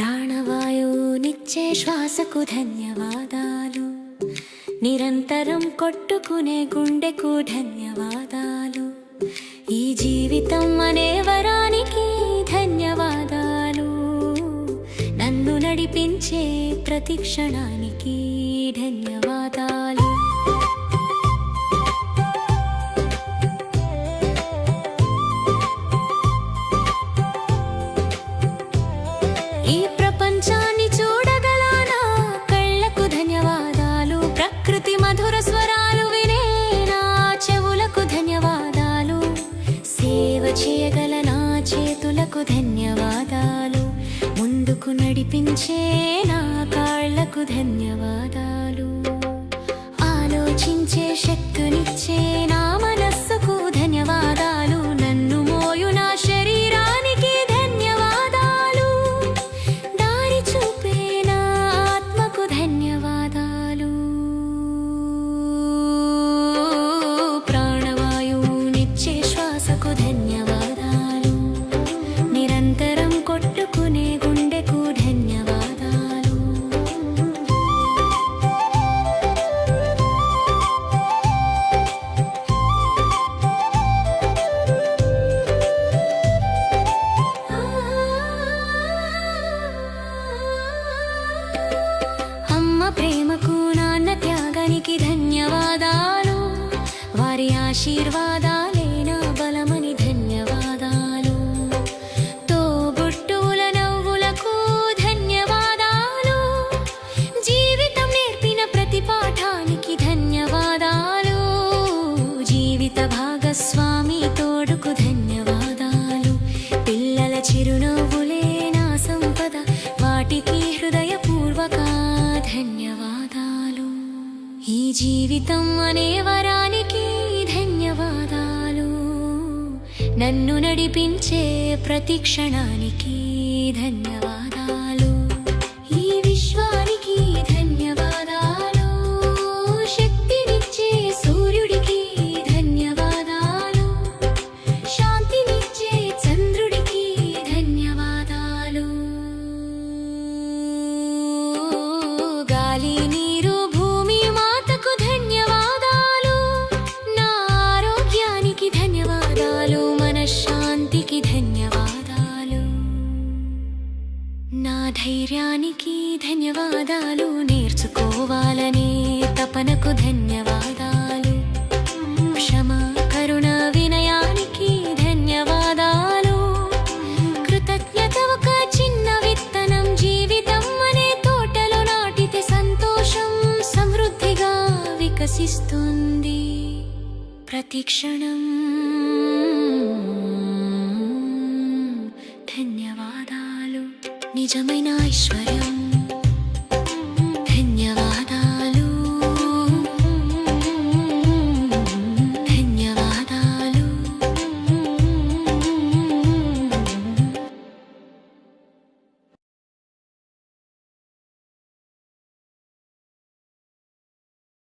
ప్రాణవాయువునిచ్చే శ్వాసకు ధన్యవాదాలు, నిరంతరం కొట్టుకునే గుండెకు ధన్యవాదాలు, ఈ జీవితం అనే వరానికి ధన్యవాదాలు, నన్ను నడిపించే ప్రతి క్షణానికి ధన్యవాదాలు. ఈ ప్రపంచాన్ని చూడగల నా కళ్ళకు ధన్యవాదాలు, ప్రకృతి మధుర స్వరాలు వినే నా చెవులకు ధన్యవాదాలు, సేవ చేయగల నా చేతులకు ధన్యవాదాలు, ముందుకు నడిపించే నా కాళ్ళకు ధన్యవాదాలు, ఆలోచించే శక్తినిచ్చే నా మనస్సుకు ధన్యవాదాలు, నన్ను మోయు నా శరీరానికి ధన్యవాదాలు, దారి చూపే నా ఆత్మకు ధన్యవాదాలు, ప్రాణవాయువునిచ్చే శ్వాసకు ధన్యవాదాలు, నిరంతరం కొట్టుకునే గుండెకు ధన్యవాదాలు. అమ్మ ప్రేమకు నాన్న త్యాగానికి ధన్యవాదాలు, వారి ఆశీర్వాదాలే నా బలమని ధన్యవాదాలు, తోబుట్టువుల నవ్వులకు ధన్యవాదాలు, జీవితం నేర్పిన ప్రతి పాఠానికి ధన్యవాదాలు, జీవిత భాగస్వామి తోడుకు ధన్యవాదాలు, పిల్లల చిరునవ్వులే నా సంపద, వాటికి హృదయపూర్వక ధన్యవాదాలు, ఈ జీవితం అనే వరానికి ధన్యవాదాలు, నన్ను నడిపించే ప్రతి క్షణానికి ధన్యవాదాలు, ఈ విశ్వానికి ధన్యవాదాలు, శక్తినిచ్చే సూర్యుడికి ధన్యవాదాలు, శాంతినిచ్చే చంద్రుడికి ధన్యవాదాలు, గాలి నీరు భూమి మాతకు ధన్యవాదాలు, నా ఆరోగ్యానికి ధన్యవాదాలు, మనశ్శాంతికి ధన్యవాదాలు, నా ధైర్యానికి ధన్యవాదాలు, నేర్చుకోవాలనే తపనకు ధన్యవాదాలు, క్షమ కరుణ వినయానికి ధన్యవాదాలు, కృతజ్ఞత ఒక చిన్న విత్తనం, జీవితం అనే తోటలో నాటితే సంతోషం సమృద్ధిగా వికసిస్తుంది, ప్రతి క్షణం ధన్యవాదాలు, నిజమైన ఐశ్వర్యం